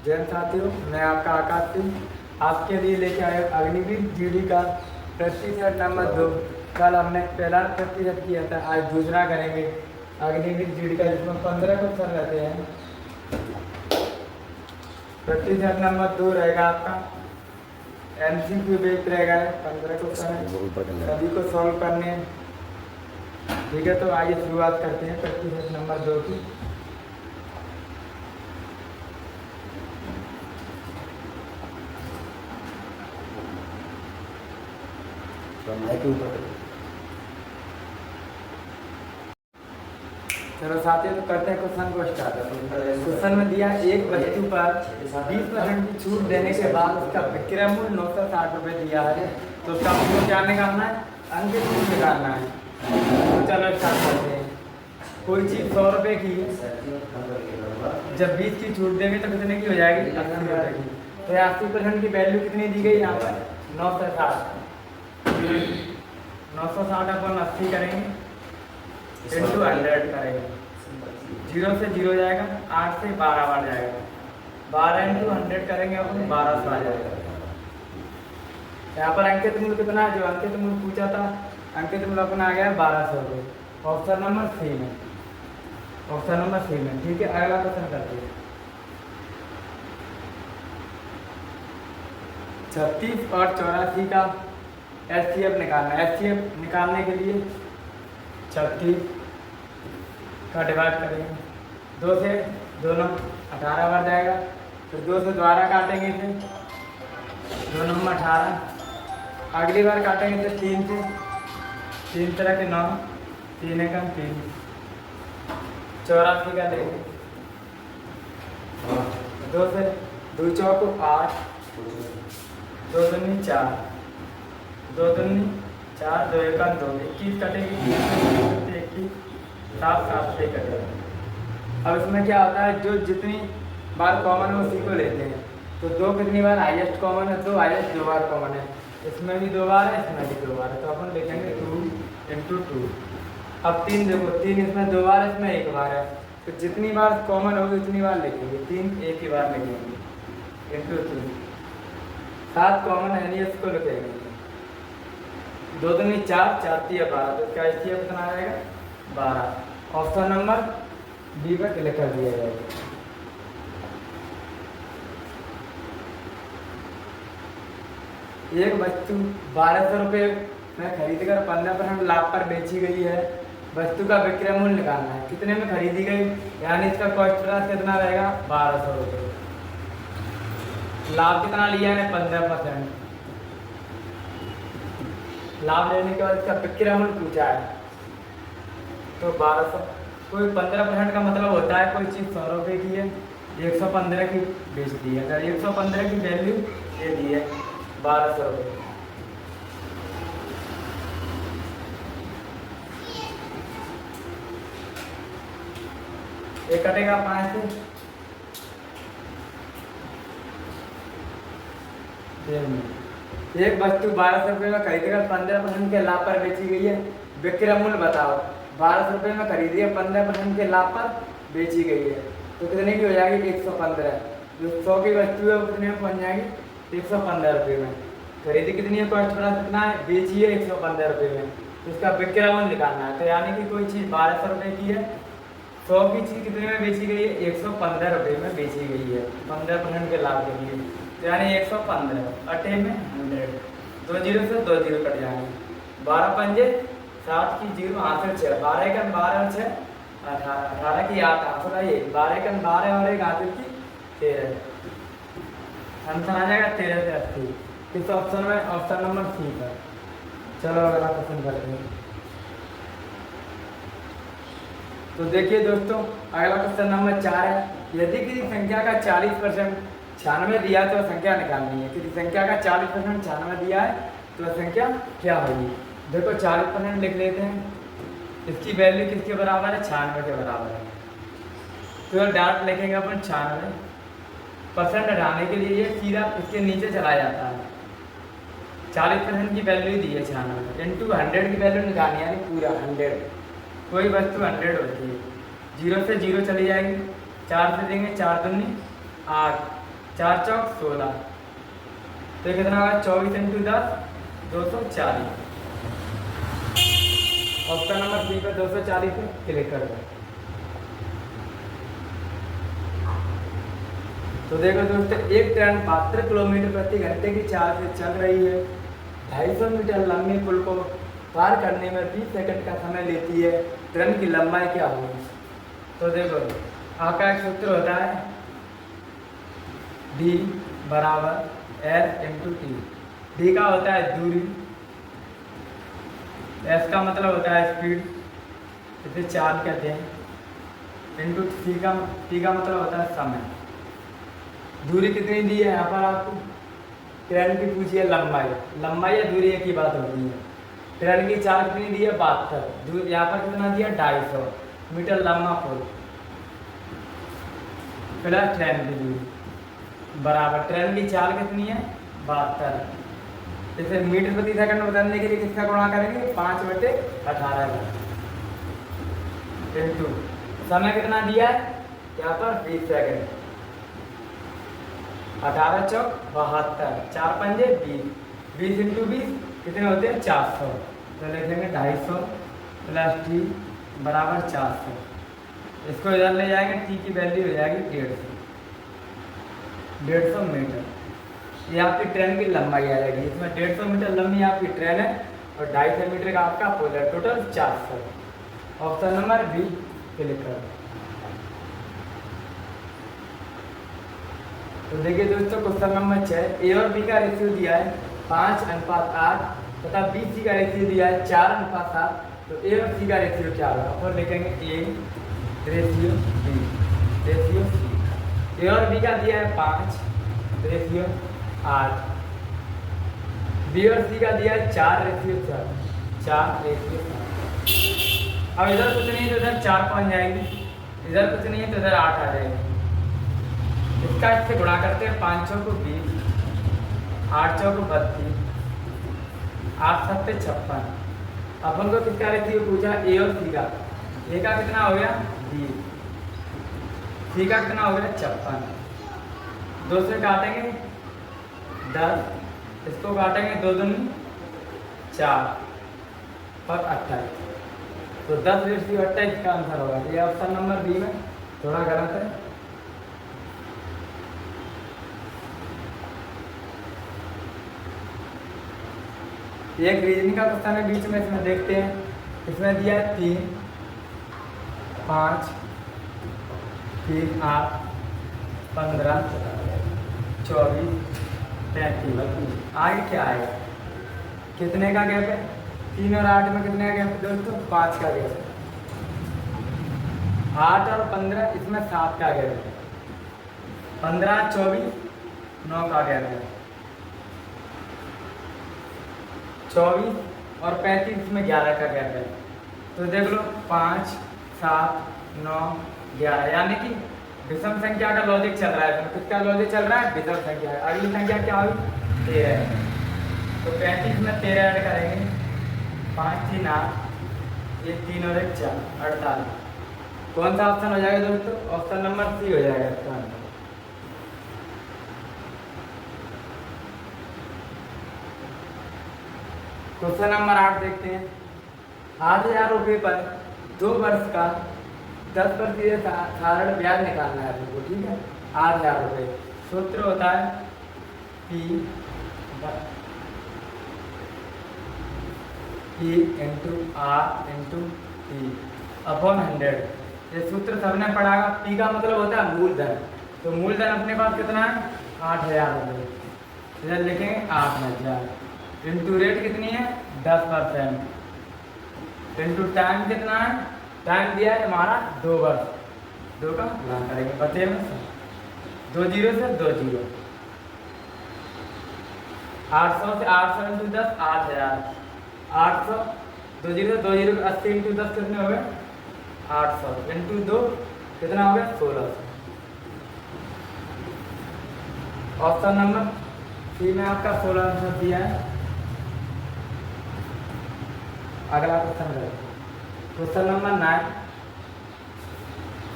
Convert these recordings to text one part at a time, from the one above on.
जय साथियों, मैं आपका आकाश सिंह आपके लिए लेके आया अग्निवीर जीडी का प्रतिशत नंबर 2। कल हमने पहला प्रतिशत किया था, आज दूसरा करेंगे अग्निवीर जीडी का, जिसमें 15 क्वेश्चन रहते हैं। प्रतिशत नंबर 2 रहेगा आपका MCQ बेस्ड रहेगा, 15 क्वेश्चन सभी को सॉल्व करने हैं। ठीक है, तो आइए शुरुआत करते हैं प्रतिशत नंबर 2 की। चलो साथियों, तो करते हैं क्वेश्चन को स्टार्ट। क्वेश्चन में दिया एक वस्तु पर 20% की छूट देने के बाद उसका विक्रय मूल्य 960 रुपये दिया है, तो उसका मूल्य क्या निकालना है? अंकित मूल्य निकालना है। तो चलो स्टार्ट करते हैं। कोई चीज़ 100 रुपये की, जब 20 की छूट देंगे तो कितने की हो जाएगी? 80 रुपये की। तो 80% की वैल्यू कितनी दी गई यहाँ पर? 960। 960 अपन 80 करेंगे इंटू 100 करेंगे। 0 से 0 जाएगा, 8 से 12 बार जाएगा। 12 इंटू 100 करेंगे अपन, 1200 आ जाएगा। यहाँ पर अंकित मूल्य कितना है? जो अंकित मूल्य पूछा था, अंकित मूल्य अपना आ गया 1200 रुपये। ऑप्शन नंबर सी में, ऑप्शन नंबर सी में। ठीक है, अगला क्वेश्चन करते हैं। 36 और 84 का HCF निकालना है। HCF निकालने के लिए 36 का डिवाइड करेंगे, 2 से दोनों 18 बार जाएगा। फिर 2 से द्वारा काटेंगे इसे, 2 नंबर 18। अगली बार काटेंगे तो 3 से, 3 तरह के 9, 3 एकम 3। 84 का लेंगे, 2 से 2 चौको 8, 2 दूनी 4, 2 दूनी 4, 2 एकम 2, 21 कटेगी, 21 7 7 से कटेगा। अब इसमें क्या होता है, जो जितनी बार कॉमन है उसी को लेते हैं। तो 2 कितनी बार हाईएस्ट कॉमन है? 2 हाईएस्ट 2 बार कॉमन है। इसमें भी 2 बार है, इसमें भी 2 बार है, तो अपन लिखेंगे 2 इंटू 2। अब 3 देखो, 3 इसमें 2 बार है, इसमें 1 बार है, तो जितनी बार कॉमन होगी उतनी बार लिखेंगे। 3 एक ही बार लिखेंगे इंटू 3। 7 कॉमन है नहीं, इसको लिखेंगे 2 दूनी 4, 4 3 12, तो इसका HCF कितना आ जाएगा? 12। ऑप्शन नंबर बी पर क्लिक कर दिया जाएगा। एक वस्तु 1200 रुपये में खरीदकर 15% लाभ पर बेची गई है। वस्तु का विक्रय मूल्य निकालना है। कितने में खरीदी गई, यानी इसका कॉस्ट प्राइस कितना रहेगा? 1200 रुपये। लाभ कितना लिया है? 15%। लाभ लेने के बाद इसका विक्रय मूल्य पूछा है, तो 1200। कोई 15% का मतलब होता है कोई चीज़ 100 रुपये की है, 115 की बेच दी है। अगर 115 की वैल्यू दे दी है 1200 रुपये। ये कटेगा 5 से, एक वस्तु 1200 रुपये में खरीदकर 15% के लाभ पर बेची गई है। विक्रय मूल्य बताओ। 1200 रुपये में खरीदी है, 15% के लाभ पर बेची गई है, तो कितने की हो जाएगी? 115। जो 100 की वस्तु है वो कितने में पहुँच जाएगी? 115 रुपये में। खरीदी कितनी है? कॉस्ट प्राइस कितना है? बेची है 115 रुपये में, तो इसका विक्रय मूल्य निकालना है। तो यानी कि कोई चीज़ 1200 रुपये की है, 100 की चीज़ कितने में बेची गई है? 115 रुपये में बेची गई है, 15% के लाभ के लिए। तो यानी 115 अटे में 100, 2 जीरो से 2 जीरो कट जाएंगे। 12 पंजे 7 की 0, हाथ 6, 12 एकम 12 और 6 18, 18 की 8 हाथ आइए, 12 एकम 12 और 1 हाथ की 13। आंसर आ जाएगा 13 से 80। किस ऑप्शन में? ऑप्शन नंबर सी पर। चलो अगला क्वेश्चन करते हैं। तो देखिए दोस्तों, अगला क्वेश्चन नंबर 4 है। यदि किसी संख्या का 40% 96 दिया है तो संख्या निकालनी है। किसी संख्या का 40% 96 दिया है तो संख्या क्या होगी? देखो 40% लिख लेते हैं। इसकी वैल्यू किसके बराबर है? 96 के बराबर है। तो डायरेक्ट लिखेंगे अपन 96%। हटाने के लिए ये सीधा इसके नीचे चला जाता है। 40% की वैल्यू दी है 96 इंटू 100 की वैल्यू निकालनी है, यानी पूरा 100। कोई वस्तु 100 होती है, 0 से 0 चली जाएगी, 4 से देंगे 4 दूनी 8, 4 चौक 16, तो ये कितना होगा 24 इंटू 10 240। ऑप्शन नंबर बी पे 240 पे क्लिक कर दो। तो देखो दोस्तों, एक ट्रेन 72 किलोमीटर प्रति घंटे की चाल से चल रही है। 250 मीटर लंबे पुल को पार करने में 20 सेकंड का समय लेती है। ट्रेन की लंबाई क्या होगी? तो देखो, आपका एक सूत्र होता है D बराबर S इंटू टी। डी का होता है दूरी, S का मतलब होता है स्पीड, इसे चाल कहते हैं, इंटू टी का मतलब होता है समय। दूरी कितनी दी है यहाँ पर आपको? ट्रेन की पूछी है लंबाई या दूरी एक ही बात होती है। ट्रेन की चाल कितनी दी है? 72। यहाँ पर कितना दिया? 250 मीटर लंबा पुल प्लस ट्रेन की दूरी बराबर ट्रेन की चाल कितनी है? 72। इसे मीटर प्रति सेकंड में बदलने के लिए किसका गुणा करेंगे? 5/18 इंटू समय कितना दिया है यहाँ पर? 20 सेकंड। 18 चौक 72, 4 पंजे 20, 20 इंटू 20 कितने होते हैं? 400। तो लिखेंगे 250 प्लस टी बराबर 400। इसको इधर ले जाएंगे, टी की वैल्यू हो जाएगी 150 मीटर। ये आपकी ट्रेन की लंबाई आ जाएगी। इसमें 150 मीटर लंबी आपकी ट्रेन है और 250 मीटर का आपका पुल है। Total 400। Option number B click करो। तो देखिए दोस्तों, क्वेश्चन नंबर 6, ए और बी का रेशियो दिया है 5:8 तथा बी सी का रेशियो दिया है 4:7। तो ए और सी का रेशियो क्या होगा? और लिखेंगे A ratio B ratio C. A और बी का दिया है 5 रेशियो 8, बी और सी का दिया है 4 रेशियो 4 रेशियो 7। अब इधर कुछ नहीं है तो इधर 4 पहुँच जाएगी, इधर कुछ नहीं है तो इधर 8 आ जाएगी। इसका इससे गुणा करते हैं। 5 चौक 20, 8 चौक 32, 8 7 56। अपन को किसका रेशियो पूछा? ए और सी का। ए का कितना हो गया? 20, सी का कितना हो गया? 56। 2 से काटेंगे 10, इसको काटेंगे 2 दूनी 4 और 28। तो 10 रेशियो 28 का आंसर होगा। ये ऑप्शन नंबर बी में थोड़ा गलत है। एक रीजनिंग का क्वेश्चन है बीच में, इसमें देखते हैं। इसमें दिया है 3 5 3 8 15 24 35। आगे क्या आएगा? कितने का गैप है? 3 और 8 में कितने का गैप है दोस्तों? 5 का गैप है। 8 और 15 इसमें 7 का गैप है। 15 24 9 का गैप है। 24 और 35 में 11 का गैप है। तो देख लो 5 7 9 11, यानी कि विषम संख्या का लॉजिक चल रहा है। तो किसका लॉजिक चल रहा है? विषम संख्या। अगली संख्या क्या होगी? 13 है। तो 35 में 13 ऐड करेंगे, 5 3 8, 1 3 और 1 4 48। कौन सा ऑप्शन हो जाएगा दोस्तों? ऑप्शन नंबर सी हो जाएगा इसका आंसर। क्वेश्चन नंबर 8 देखते हैं। 8,000 रुपये पर 2 वर्ष का 10% साधारण ब्याज निकालना है आपको, ठीक है? 8,000 रुपये। सूत्र होता है P into R into T upon 100। ये सूत्र सबने पढ़ा। P का मतलब होता है मूलधन। तो मूलधन अपने पास कितना है? 8,000 रुपये। इधर लिखेंगे 8,000 इंटू रेट कितनी है? 10% इंटू टाइम कितना है? टाइम दिया है हमारा 2 वर्ष। 2 का गुणा करेंगे, बचे में 2 जीरो से 2 जीरो। 800 से 800 इंटू 10 8,000। 800 2 जीरो 2 जीरो 80 इंटू 10 कितने हो गए? 800 इंटू 2 कितना हो गया? 1600। ऑप्शन नंबर सी में आपका 1600 दिया है। अगला क्वेश्चन है क्वेश्चन नंबर 9।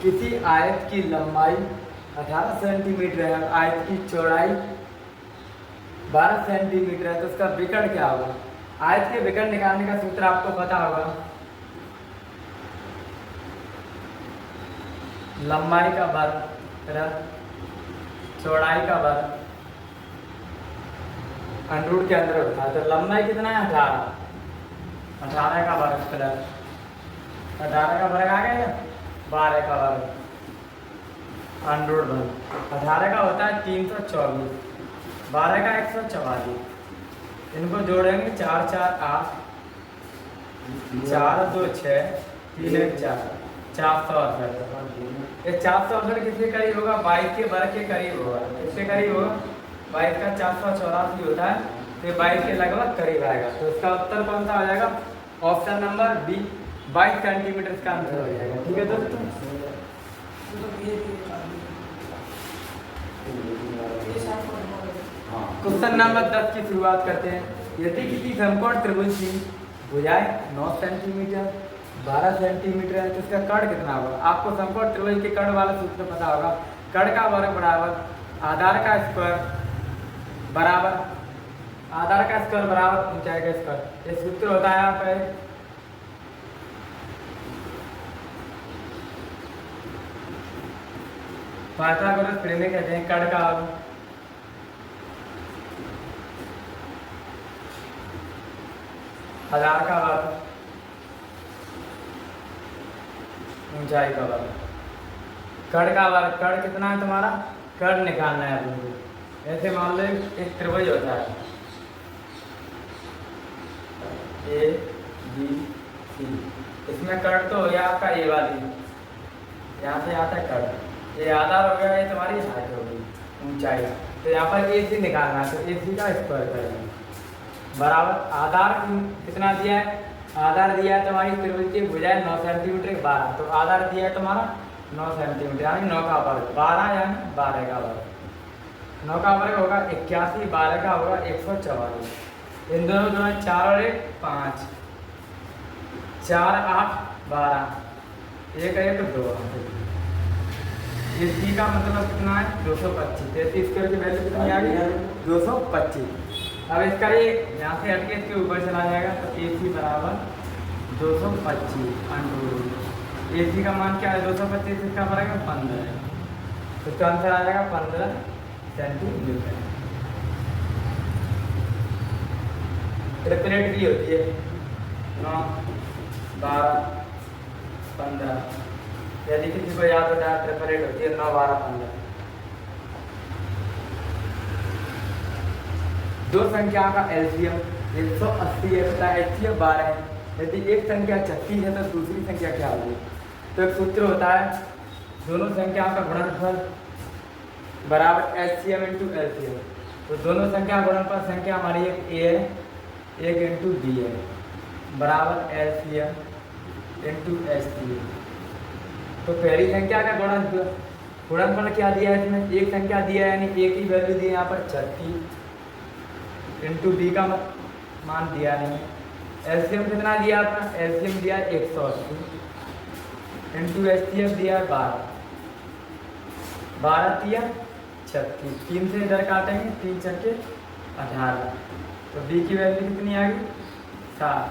किसी आयत की लंबाई 18 सेंटीमीटर है, आयत की चौड़ाई 12 सेंटीमीटर है, तो उसका विकर्ण क्या होगा? आयत के विकर्ण निकालने का सूत्र आपको पता होगा, लंबाई का वर्ग चौड़ाई का वर्ग अंडरूट के अंदर होता है। तो लंबाई कितना है? 18, 18 का वर्ग प्लस 18 का वर्ग आ गया, 12 का वर्ग अंडरूट वर्ग। 18 का होता है 324, 12 का 144, इनको जोड़ेंगे 4 4 8, 4 2 6, 3 1 4, 468। ये 468 किसके करीब होगा? 22 के वर्ग के करीब होगा। किसके करीब होगा? 22 का 484 होता है, तो 22 के लगभग करीब आएगा। तो इसका उत्तर कौन सा हो जाएगा? ऑप्शन नंबर बी, 22 सेंटीमीटर इसका आंसर हो जाएगा। ठीक है दोस्तों, क्वेश्चन नंबर 10 की शुरुआत करते हैं। यदि किसी समकोण त्रिभुज की भुजाएं 9 सेंटीमीटर 12 सेंटीमीटर है, तो इसका कर्ण कितना होगा? आपको समकोण त्रिभुज के कर्ण वाला सूत्र पता होगा, कर्ण का वर्ग बराबर आधार का स्क्वायर बराबर आधार का स्क्वायर बराबर ऊंचाई का स्क्वायर। ये सूत्र होता है यहाँ पे पाइथागोरस प्रमेय कहते हैं। कर्ण का आधार का वर्ग ऊंचाई का वर्ग। कर्ण का वर्ग, कर्ण कितना है तुम्हारा? कर्ण निकालना है अपने को। ऐसे मान लो एक त्रिभुज होता है ए बी सी, इसमें कर्ण तो हो गया आपका ए वाली, यहाँ से आता है कर्ण, ये आधार हो गया, ये तुम्हारी हाइट हो गई ऊंचाई। तो यहाँ पर ए सी निकालना है, तो ए सी का स्क्वायर करेंगे बराबर आधार कितना दिया है? आधार दिया है तुम्हारी त्रिभुज की भुजाएं 9 सेंटीमीटर 12, तो आधार दिया है तुम्हारा 9 सेंटीमीटर, यानी 9 का वर्ग 12 यानी 12 का वर्ग। 9 का वर्ग होगा 81, 12 का होगा 144। इन दोनों दोनों 4 और 1 5, 4 8 12, 1 1 2। इसी का मतलब कितना है? 225। 33 स्क्वायर की वैल्यू कितनी आ गई? 225। अब इसका ये यहाँ से हटके इसके ऊपर चला जाएगा, तो ए सी बराबर 225 अंडरूट। ए सी का मान क्या है? 225, इसका बराबर 15 है, तो इसका आंसर आ जाएगा 15 सेंटीमीटर। ट्रिपलेट भी होती है 9 12 15, यदि किसी को याद होता है ट्रिपलेट होती है 9 12 15। दो संख्या का एलसीएम 180 है तथा एचसीएफ 12 है। यदि एक संख्या 36 है तो दूसरी संख्या क्या होगी? तो एक सूत्र होता है, दोनों संख्याओं का गुणनफल बराबर एचसीएम इंटू एलसीएम। तो दोनों संख्या गुणनफल संख्या हमारी एक ए है, एक इंटू बी है, बराबर एलसीएम इंटू एचसीएम। तो पहली संख्या का गुणनफल क्या दिया है इसमें? एक संख्या दिया है, यानी एक ही वैल्यू दी है यहाँ पर 36, इंटू बी का मान दिया नहीं। एलसीएम कितना दिया आपका? एलसीएम दिया 180, इंटू एचसीएफ दिया 12, 12 दिया 36, 3 से इधर काटेंगे, 3 छक्के 18, तो बी की वैल्यू कितनी आ गई? 7।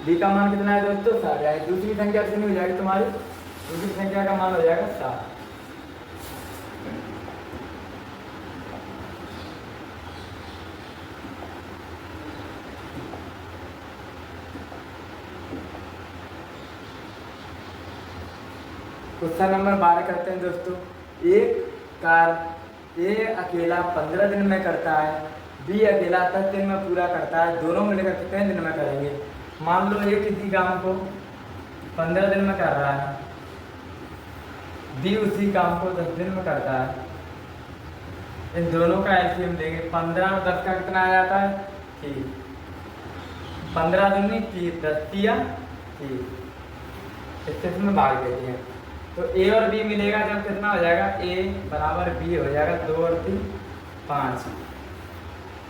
बी का मान कितना है दोस्तों? 7 है। दूसरी संख्या कितनी हो जाएगी तुम्हारी? दूसरी संख्या का मान हो जाएगा 7। क्वेश्चन नंबर 12 करते हैं दोस्तों। एक कार्य ए अकेला 15 दिन में करता है, बी अकेला 10 दिन में पूरा करता है, दोनों मिलकर कितने दिन में करेंगे? मान लो ए किसी काम को 15 दिन में कर रहा है, बी उसी काम को 10 दिन में करता है। इन दोनों का एलसीएम लेंगे। 15 और 10 का कितना आ जाता है? 30। 15 दूनी 30, 10 तिया 30, इससे इसमें भाग देती है। तो ए और बी मिलेगा जब कितना हो जाएगा? ए बराबर बी हो जाएगा, 2 और 3 5।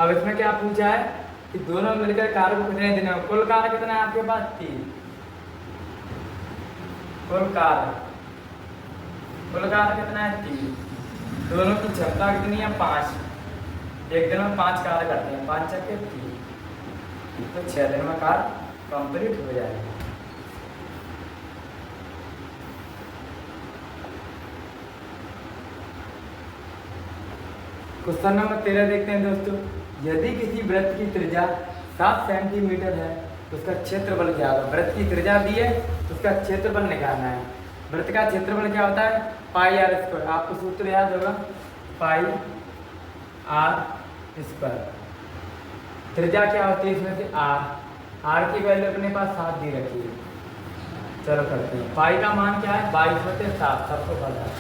अब इसमें क्या पूछा है कि दोनों मिलकर कार्य को कितने दिन में? कुल कार्य कितना है आपके पास? 3। कुल कार्य कुल कार्य कितना है 3, दोनों की क्षमता कितनी है 5, एक दिन में 5 कार्य करते हैं, 5 चक्के 3, तो 6 दिन में कार्य कंप्लीट हो जाएगा। क्वेश्चन नंबर 13 देखते हैं दोस्तों। यदि किसी वृत्त की त्रिज्या 7 सेंटीमीटर है तो उसका क्षेत्रफल क्या होगा। वृत्त की त्रिज्या दी है, उसका क्षेत्रफल निकालना है। वृत्त का क्षेत्रफल क्या होता है पाई आर स्क्वायर, आपको सूत्र याद होगा पाई आर स्क्वायर। त्रिज्या क्या होती है इसमें से आर की वैल्यू अपने पास 7 दी रखी है। चलो करते हैं। पाई का मान क्या है 22/7, सबको पता है।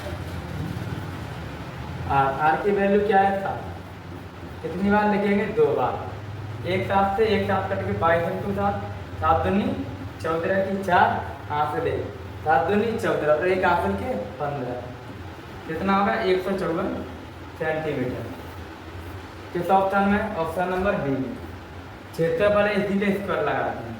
आर की वैल्यू क्या है 7, कितनी बार लिखेंगे 2 बार, एक साथ से एक साथ कट के 22 × 7, 7 दूनी 14 की 4 हासिल 7 दूनी 14 और एक हासिल के 15, कितना होगा 154 सेंटीमीटर। किस ऑप्शन में, ऑप्शन नंबर बी में। क्षेत्रफल है इसीलिए स्क्वायर लगाते हैं।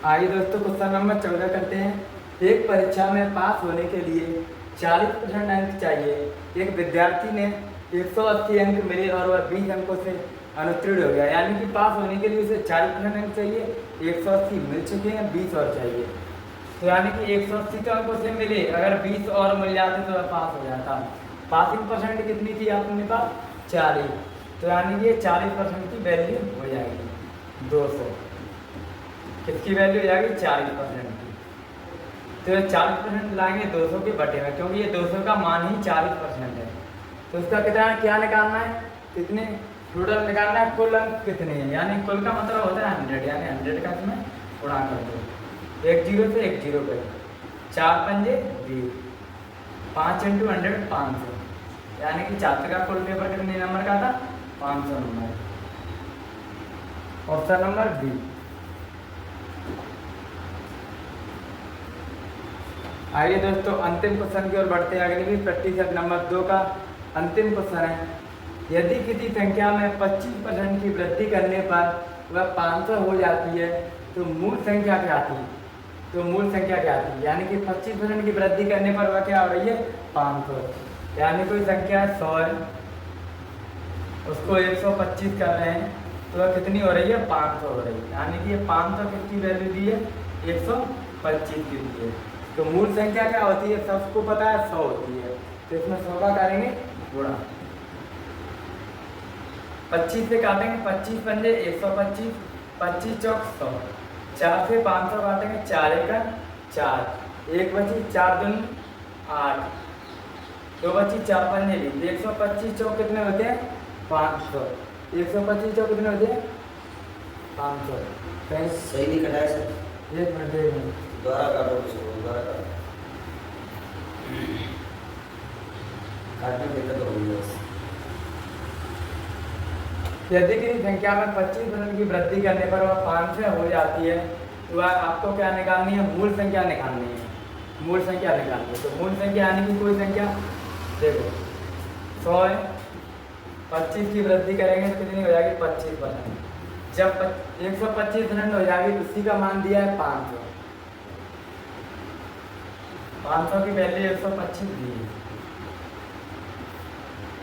आइए दोस्तों क्वेश्चन नंबर 14 करते हैं। एक परीक्षा में पास होने के लिए 40% अंक चाहिए। एक विद्यार्थी ने 180 अंक मिले और वह 20 अंकों से अनुत्तीर्ण हो गया, यानी कि पास होने के लिए उसे 40% अंक चाहिए, 180 मिल चुके हैं, 20 और चाहिए। तो यानी कि 180 तो अंकों से मिले, अगर 20 और मिल जाते तो वह पास हो जाता। पासिंग परसेंट कितनी थी आपने पास 40, तो यानी कि ये 40% की वैल्यू हो जाएगी 200। किसकी वैल्यू हो जाएगी 40% की। तो 40% लाएंगे 200 के बटे में, क्योंकि ये 200 का मान ही 40% है। तो उसका कितना क्या निकालना है, कितने टोटल निकालना है, कुल अंक कितने हैं, यानी कुल का मतलब होता है 100, यानी 100 का इसमें गुणा कर दो, एक जीरो से एक जीरो पे 4 पंजे 20, 5 × 100 500, यानी कि छात्र का कुल पेपर कितने नंबर का था 500 नंबर। Option number B. आइए दोस्तों अंतिम क्वेश्चन की ओर बढ़ते हैं। अगले भी प्रतिशत नंबर 2 का अंतिम क्वेश्चन है। यदि किसी संख्या में 25% की वृद्धि करने पर वह 500 हो जाती है तो मूल संख्या क्या थी। तो मूल संख्या क्या थी, यानी कि 25% की वृद्धि करने पर वह क्या हो रही है 500, यानी कोई संख्या 100 है, उसको 125 कर रहे हैं तो वह कितनी हो रही है 500 हो रही है, यानी कि ये 500 कितनी वैल्यू दी है 125 की दी है। तो मूल संख्या क्या होती है सबको पता है 100 होती है, तो इसमें 100 का करेंगे गुणा, 25 से काटेंगे 25 पंजे 125, 25 चौक 100, 4 से 500 काटेंगे 4 × 4, 1 बची 4 दूनी 8, 2 बची 4 पंजे 125 चौक कितने होते हैं 500, 125 चौक कितने होते हैं 500। सही नहीं कटा है सर, एक मिनट दोबारा काटो, दोबारा काटो, काटने में दिक्कत हो रही है। यदि किसी संख्या में 25% की वृद्धि करने पर वह 500 हो जाती है तो वह आपको क्या निकालनी है मूल संख्या निकालनी है, मूल संख्या निकालनी है। तो मूल संख्या यानी कि कोई संख्या देखो 100 है, 25 की वृद्धि करेंगे तो कितनी हो जाएगी 25%, जब 125% हो जाएगी तो उसी का मान दिया है 500, 500 की वैल्यू 125 दी है,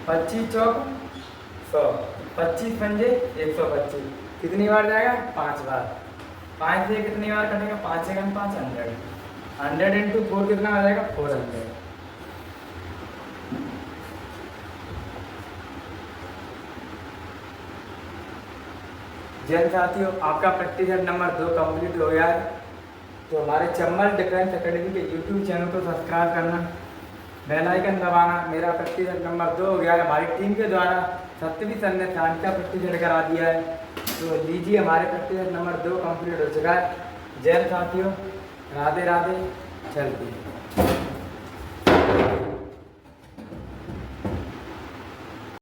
25 चौक 100, 25 पंजे 125, कितनी बार जाएगा 5 बार, 5 से कितनी बार कटेगा 5 × 5 100, 100 × 4 कितना आ जाएगा 400। जैन साथियों आपका प्रैक्टिस नंबर 2 कंप्लीट हो गया है। तो हमारे चम्बल डिफेंस एकेडमी के यूट्यूब चैनल को सब्सक्राइब करना, बेल आइकन दबाना। मेरा प्रैक्टिस नंबर 2 हो गया है, हमारी टीम के द्वारा 7वीं संध्या का प्रैक्टिस करा दिया है। तो लीजिए हमारे प्रैक्टिस नंबर 2 कंप्लीट हो चुका है। जय साथियों, राधे राधे, चलती है।